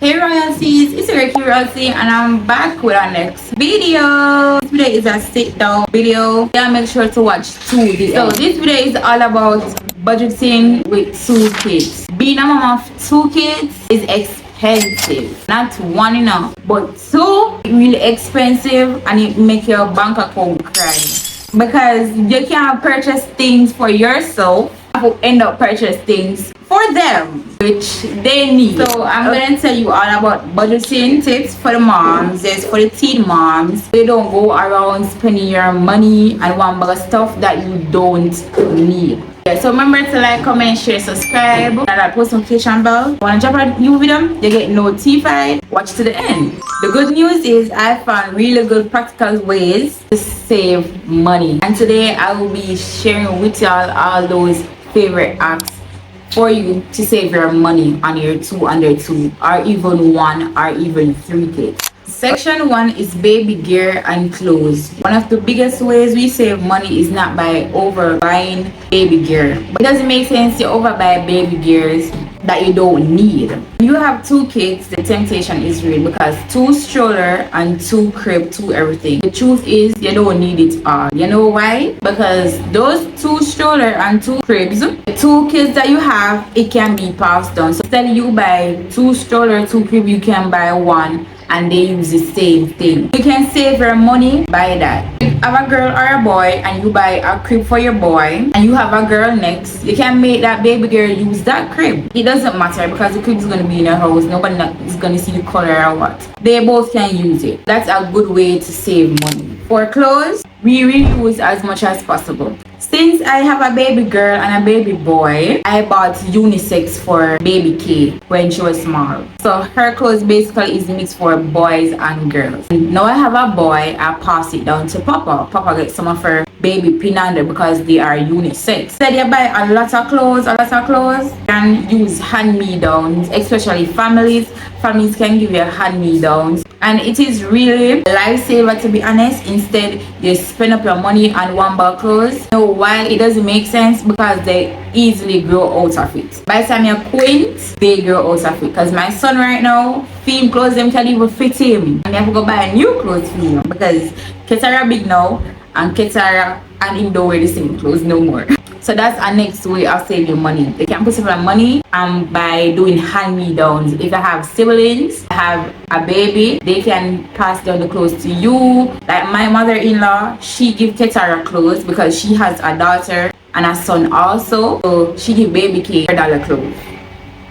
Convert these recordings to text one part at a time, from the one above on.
Hey royalties, it's your Ricky Royalty and I'm back with our next video. This video is a sit down video. Yeah, make sure to watch to the end. So this video is all about budgeting with 2 kids. Being a mom of 2 kids is expensive. Not one enough, but 2 really expensive, and it make your bank account cry. Because you can't purchase things for yourself, you end up purchase things for them which they need. So I'm gonna tell you all about budgeting tips for the moms. Yes, for the teen moms. They don't go around spending your money and one bag of stuff that you don't need. Yeah, so remember to like, comment, share, subscribe, and that post notification bell. Wanna drop a new video, you get notified. Watch to the end. The good news is I found really good practical ways to save money, and today I will be sharing with y'all all those favorite apps for you to save your money on your 2 under 2 or even 1 or even 3 kids. Section 1 is baby gear and clothes. One of the biggest ways we save money is not by overbuying baby gear. But it doesn't make sense to overbuy baby gears that you don't need. When you have 2 kids, the temptation is real because 2 stroller and 2 crib, 2 everything. The truth is you don't need it all. You know why? Because those 2 stroller and 2 cribs, the 2 kids that you have, it can be passed down. So instead you buy 2 stroller, 2 crib, you can buy 1 and they use the same thing. You can save your money by that. If you have a girl or a boy and you buy a crib for your boy and you have a girl next, you can make that baby girl use that crib. It doesn't matter because the crib is going to be in your house. Nobody is going to see the color or what. They both can use it. That's a good way to save money. For clothes, we reuse as much as possible. Since I have a baby girl and a baby boy, I bought unisex for baby K when she was small. So her clothes basically is mixed for boys and girls. Now I have a boy, I pass it down to Papa. Papa gets some of her baby pin under because they are unisex. So you buy a lot of clothes, and use hand-me-downs, especially families. Families can give you hand-me-downs. And it is really a lifesaver, to be honest. Instead, you spend up your money on one bag of clothes. So while it doesn't make sense because they easily grow out of it. By the time you're quaint, they grow out of it. Because my son right now, film clothes them can't even fit him. And you have to go buy new clothes for him because Ketara big now and Ketara and him don't wear the same clothes no more. So that's our next way of saving money. They can put up your money by doing hand-me-downs. If I have siblings, I have a baby, they can pass down the clothes to you. Like my mother-in-law, she give Ketara clothes because she has a daughter and a son also. So she give baby K $1 clothes.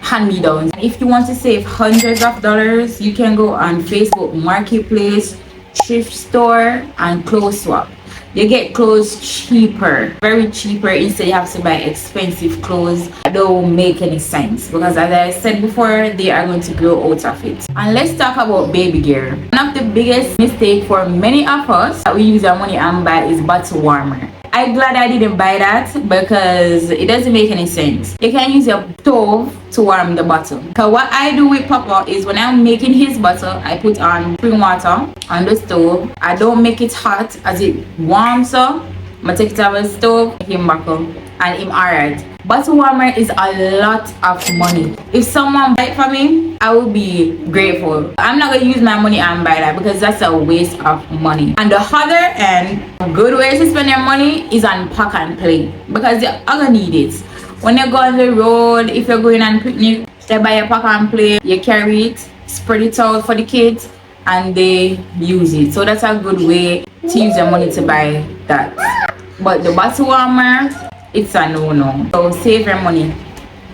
Hand-me-downs. If you want to save hundreds of dollars, you can go on Facebook Marketplace, thrift store, and clothes swap. You get clothes cheaper, very cheaper, instead you have to buy expensive clothes that don't make any sense because as I said before, they are going to grow out of it. And let's talk about baby gear. One of the biggest mistake for many of us that we use our money and buy is bottle warmer. I'm glad I didn't buy that because it doesn't make any sense. You can use your stove to warm the bottle. So what I do with Papa is when I'm making his bottle, I put on spring water on the stove. I don't make it hot as it warms up. I take it out of the stove, him buckle, and him alright. Bottle warmer is a lot of money. If someone buy it for me, I will be grateful. I'm not gonna use my money and buy that because that's a waste of money. And the other end, a good way to spend your money is on pack and play because you're gonna need it. When you go on the road, if you're going on picnic, they buy a pack and play, you carry it, spread it out for the kids, and they use it. So that's a good way to use your money to buy that. But the bottle warmer, it's a no-no. So save your money.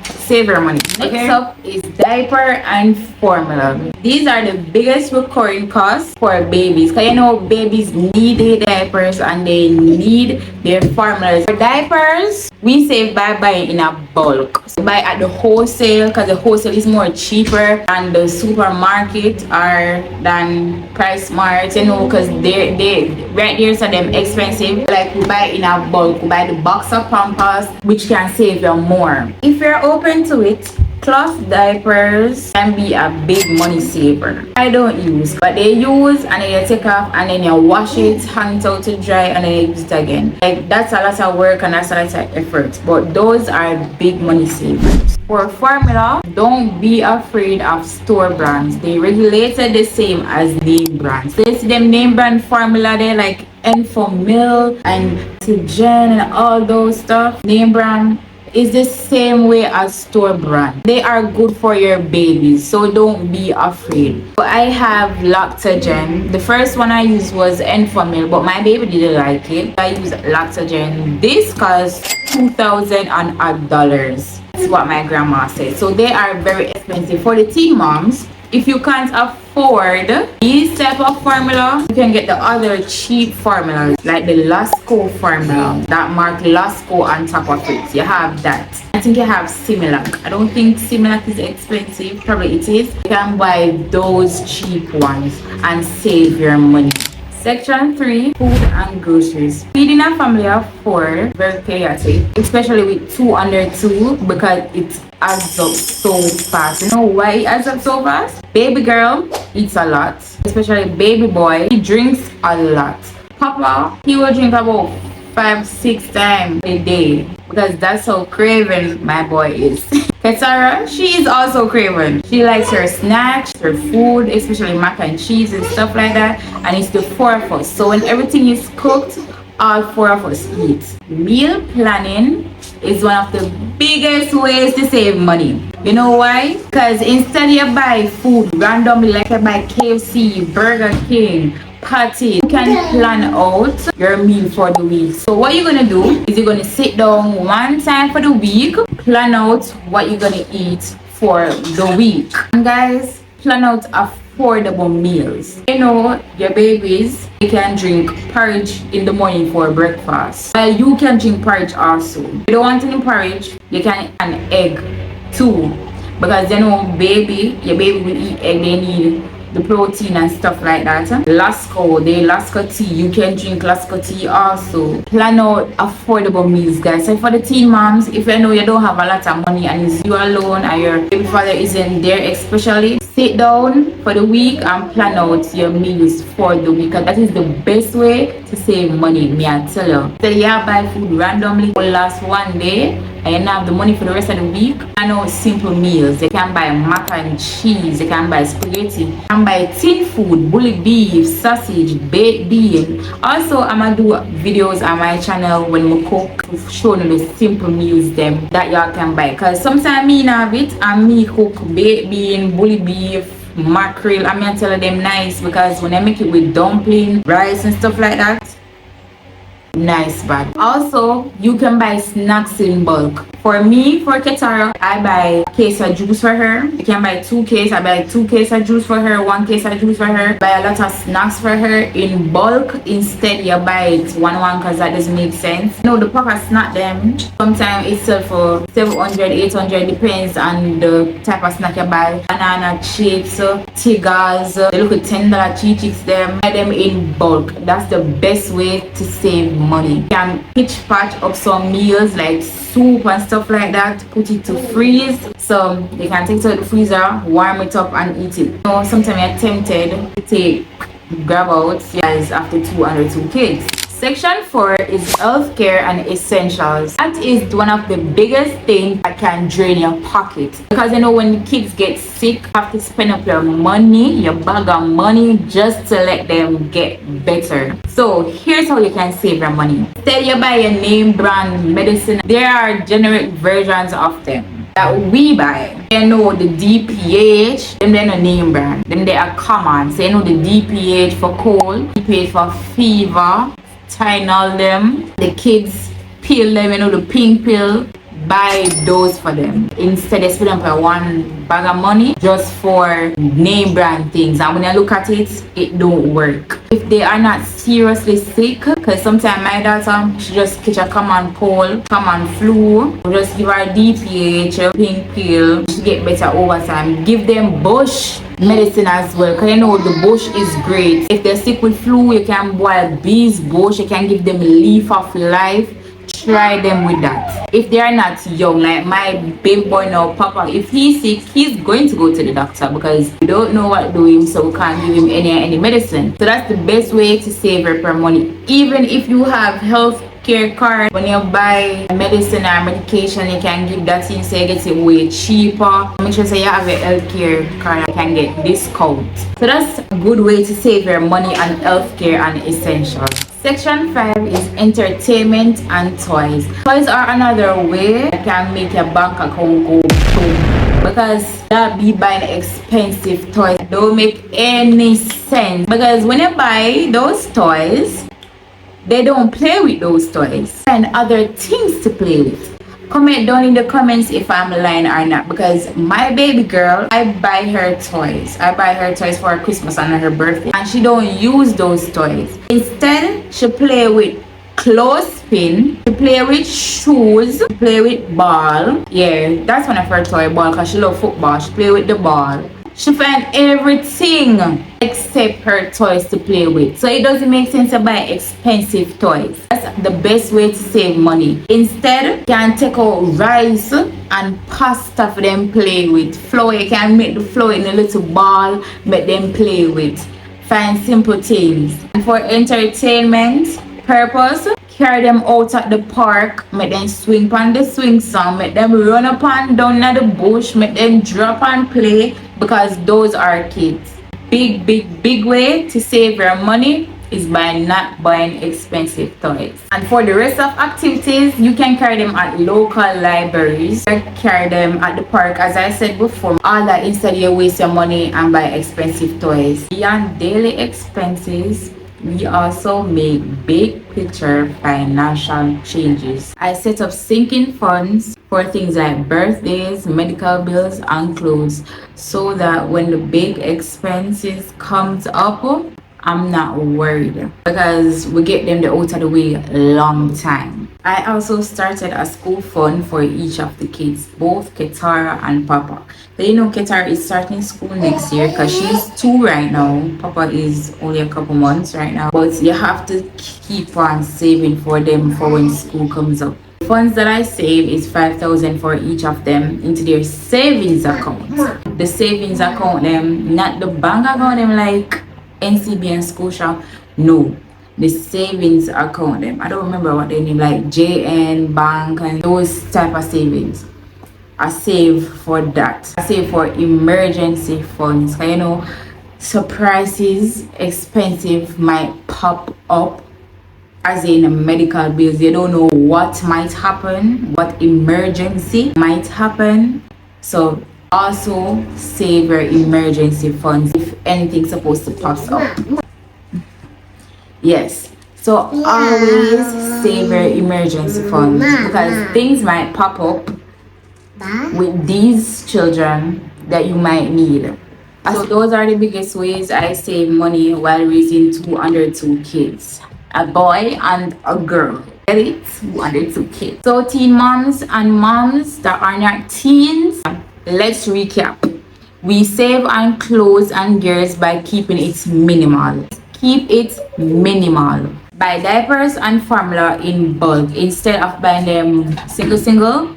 Save your money. Next up is diaper and formula. These are the biggest recurring costs for babies because you know babies need their diapers and they need their formulas. For diapers, we save by buying in a bulk. So buy at the wholesale because the wholesale is more cheaper than the supermarket or than Price Mart, you know, because they right there, so them expensive. Like we buy in a bulk, we buy the box of Pampers, which can save you more. If you're open to it, Cloth diapers can be a big money saver. I don't use, but they use, and then you take off and then you wash it, hang it out to dry, and then you use it again. Like, that's a lot of work and that's a lot of effort, but those are big money savers. For formula, don't be afraid of store brands. They regulated the same as name brands. So you see them name brand formula there, like Enfamil and Tigen and all those stuff. Name brand is the same way as store brand. They are good for your babies, so don't be afraid. So I have Lactogen. The first one I used was Enfamil, but my baby didn't like it. I used Lactogen. This costs $2,000 and odd dollars. That's what my grandma said. So they are very expensive. For the teen moms, if you can't afford these type of formula, you can get the other cheap formulas like the Lasco formula that mark Lasco on top of it. You have that. I think you have Similac. I don't think Similac is expensive. Probably it is. You can buy those cheap ones and save your money. Section 3, food and groceries. Feeding a family of 4, very chaotic, especially with 2 under 2, because it adds up so fast. You know why it adds up so fast? Baby girl eats a lot, especially baby boy. He drinks a lot. Papa, he will drink about 5-6 times a day, because that's how craving my boy is. Ketara, she is also craving. She likes her snacks, her food, especially mac and cheese and stuff like that. And it's the 4 of us. So when everything is cooked, all 4 of us eat. Meal planning is one of the biggest ways to save money. You know why? Because instead you buy food randomly, like you buy KFC, Burger King, Patty, you can plan out your meal for the week. So what you're gonna do is you're gonna sit down one time for the week, plan out what you're gonna eat for the week. And guys, plan out affordable meals. You know, your babies, they can drink porridge in the morning for breakfast. Well, you can drink porridge also. If you don't want any porridge, you can eat an egg too, because you know your baby will eat egg. They need the protein and stuff like that. Lasco tea, you can drink Lasco tea also. Plan out affordable meals, guys. So for the teen moms, if you know you don't have a lot of money and it's you alone and your baby father isn't there, especially, sit down for the week and plan out your meals for the week. And that is the best way to save money, me I tell you. So you buy food randomly for last one day and you don't have the money for the rest of the week. I know simple meals. You can buy mac and cheese, you can buy spaghetti, you can buy tin food, bully beef, sausage, baked bean. Also, I'm gonna do videos on my channel when we cook, showing you the simple meals them that y'all can buy. Cause sometimes me not have it and me cook baked bean, bully beef, mackerel. I'm gonna tell them nice, because when I make it with dumpling, rice and stuff like that, nice bad. Also, you can buy snacks in bulk. For me, for Ketara, I buy a case of juice for her. You can buy 2 cases. I buy 2 cases of juice for her, 1 case of juice for her. Buy a lot of snacks for her in bulk. Instead, you buy it one because that doesn't make sense. You know, the pack of snack them, sometimes it's sell for 700, 800, depends on the type of snack you buy. Banana chips, tigers, they look at $10 cheese them. Buy them in bulk. That's the best way to save money. You can pitch patch up some meals like soup and stuff like that, put it to freeze, so they can take it to the freezer, warm it up and eat it. You know, sometimes you're tempted to take grab out guys after 2 under 2 kids. Section 4 is healthcare and essentials. That is one of the biggest things that can drain your pocket, because you know when kids get sick, you have to spend up your money, your bag of money, just to let them get better. So here's how you can save your money. Instead you buy a name brand medicine, there are generic versions of them that we buy. You know the DPH, them they're no name brand, then they are common. So you know the DPH for cold, DPH for fever, Tylenol them, the kids pill them, you know the pink pill. Buy those for them. Instead, they spend them for one bag of money just for name brand things, and when I look at it, it don't work. If they are not seriously sick, because sometimes my daughter, she just catch a common cold, common flu, we just give her DPH, pink pill, she get better over time. Give them bush medicine as well, because you know the bush is great. If they're sick with flu, you can boil bees bush, you can give them leaf of life, try them with that. If they are not young, like my baby boy now, Papa, if he's sick, he's going to go to the doctor because we don't know what to do him, so we can't give him any medicine. So that's the best way to save your money. Even if you have health care card, when you buy medicine or medication, you can give that in, so you get it way cheaper. Make sure you have a health care card, you can get discount. So that's a good way to save your money on health care and essentials. Section 5 is entertainment and toys. Toys are another way that can make your bank account go boom, because that be buying expensive toys don't make any sense. Because when you buy those toys, they don't play with those toys and other things to play with. Comment down in the comments if I'm lying or not, because my baby girl, I buy her toys. I buy her toys for her Christmas and her birthday, and she don't use those toys. Instead, she play with clothespin, she play with shoes, she play with ball. Yeah, that's one of her toy, ball, because she love football. She play with the ball. She find everything except her toys to play with. So it doesn't make sense to buy expensive toys. That's the best way to save money. Instead, you can take out rice and pasta for them play with. Flour, you can make the flour in a little ball, make them play with. Find simple things. And for entertainment purpose, carry them out at the park, make them swing on the swing song, make them run up and down at the bush, make them drop and play, because those are kids. Big way to save your money is by not buying expensive toys. And for the rest of activities, you can carry them at local libraries, or carry them at the park, as I said before. All that, instead you waste your money and buy expensive toys. Beyond daily expenses, we also make big picture financial changes. I set up sinking funds for things like birthdays, medical bills, and clothes, so that when the big expenses comes up, I'm not worried, because we get them out of the way a long time. I also started a school fund for each of the kids, both Ketara and Papa. So you know Ketara is starting school next year because she's 2 right now. Papa is only a couple months right now. But you have to keep on saving for them for when school comes up. The funds that I save is 5,000 for each of them into their savings account. The savings account them, not the bank account them like NCB and Scotia. No, the savings account them. I don't remember what they name, like JN Bank and those type of savings. I save for that. I save for emergency funds. You know, surprises, expensive might pop up, as in medical bills. You don't know what might happen, what emergency might happen. So also save your emergency funds if anything's supposed to pop up. Yes, so always save your emergency funds, because things might pop up with these children that you might need. So those are the biggest ways I save money while raising 2 under 2 kids, a boy and a girl. Get it? 2 under 2 kids. So teen moms and moms that are not teens, let's recap. We save on clothes and gears by keeping it minimal. Keep it minimal. Buy diapers and formula in bulk instead of buying them single.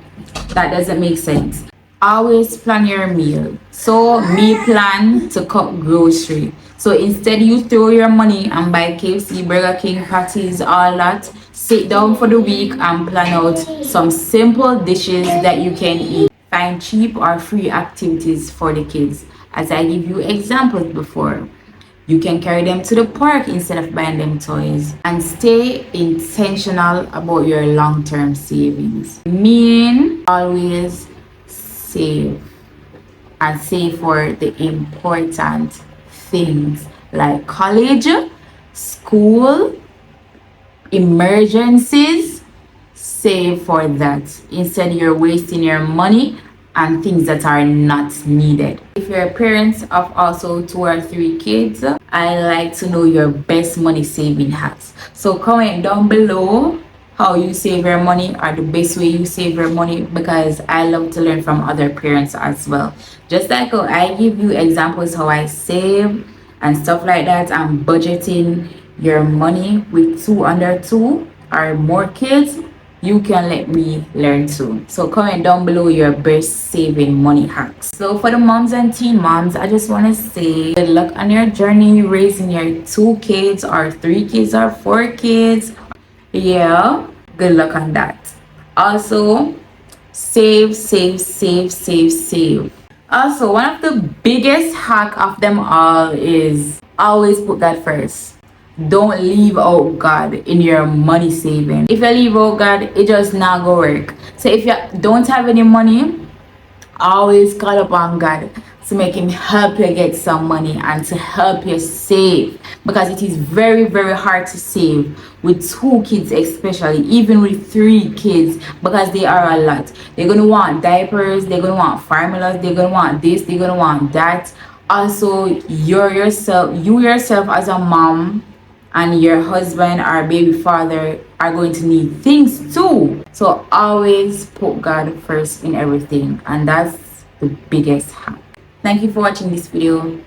That doesn't make sense. Always plan your meal. So me plan to cut grocery. So instead you throw your money and buy KFC, Burger King, patties, all that. Sit down for the week and plan out some simple dishes that you can eat. Find cheap or free activities for the kids. As I give you examples before, you can carry them to the park instead of buying them toys. And stay intentional about your long-term savings. Meaning, always save. And save for the important things like college, school, emergencies. Save for that. Instead, you're wasting your money and things that are not needed. If you're a parent of also 2 or 3 kids, I like to know your best money saving hacks. So comment down below how you save your money, or the best way you save your money, because I love to learn from other parents as well. Just like how I give you examples how I save and stuff like that, and budgeting your money with 2 under 2 or more kids, you can let me learn too. So comment down below your best saving money hacks. So for the moms and teen moms, I just want to say good luck on your journey raising your 2 kids or 3 kids or 4 kids. Yeah, good luck on that. Also, save, save, save, save, save. Also, one of the biggest hack of them all is always put God first. Don't leave out God in your money saving. If you leave out God, it just not go work. So if you don't have any money, always call upon God to make him help you get some money and to help you save, because it is very hard to save with 2 kids, especially even with 3 kids, because they are a lot. They're gonna want diapers, they're gonna want formulas, they're gonna want this, they're gonna want that. Also, you yourself as a mom and your husband or baby father are going to need things too. So always put God first in everything, and that's the biggest hack. Thank you for watching this video.